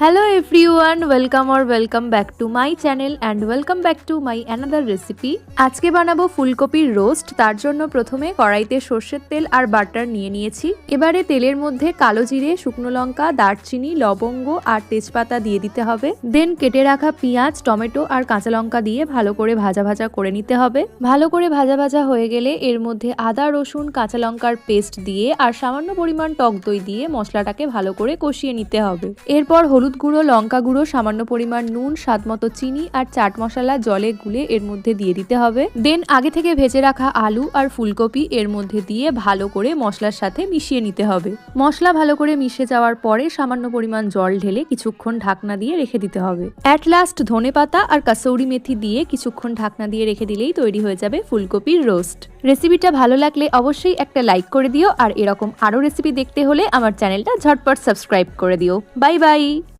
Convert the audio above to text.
Hello everyone, welcome back to my channel and welcome back to my another recipe. আজকে বানাবো ফুলকপির roast. তার জন্য প্রথমে কড়াইতে সর্ষের তেল আর বাটার নিয়ে নিয়েছি। এবারে তেলের মধ্যে কালো জিরে, শুকনো লঙ্কা, দারচিনি, লবঙ্গ আর তেজপাতা দিয়ে দিতে হবে। দেন কেটে রাখা পেঁয়াজ, টমেটো আর কাঁচা লঙ্কা দিয়ে ভালো করে ভাজা ভাজা করে নিতে হবে। ভালো করে ভাজা ভাজা হয়ে গেলে এর মধ্যে আদা, রসুন, কাঁচা লঙ্কার পেস্ট দিয়ে আর সামান্য পরিমাণ টক দই দিয়ে মশলাটাকে ভালো করে কষিয়ে নিতে হবে। এরপর হলুদ গুঁড়ো, লঙ্কা গুঁড়ো, সামান্য পরিমাণ নুন, স্বাদমতো চিনি আর চাট মশলা জলে গুলে এর মধ্যে দিয়ে দিতে হবে। দেন আগে থেকে ভেজে রাখা আলু আর ফুলকপি এর মধ্যে দিয়ে ভালো করে মশলার সাথে মিশিয়ে নিতে হবে। মশলা ভালো করে মিশে যাওয়ার পরে সামান্য পরিমাণ জল ঢেলে কিছুক্ষণ ঢাকনা দিয়ে রেখে দিতে হবে। অ্যাট লাস্ট ধনেপাতা আর কাসৌরি মেথি দিয়ে কিছুক্ষণ ঢাকনা দিয়ে রেখে দিলেই তৈরি হয়ে যাবে ফুলকপির রোস্ট। রেসিপিটা ভালো লাগলে অবশ্যই একটা লাইক করে দিও আর এরকম আরো রেসিপি দেখতে হলে আমার চ্যানেলটা ঝটপট সাবস্ক্রাইব করে দিও। Bye bye.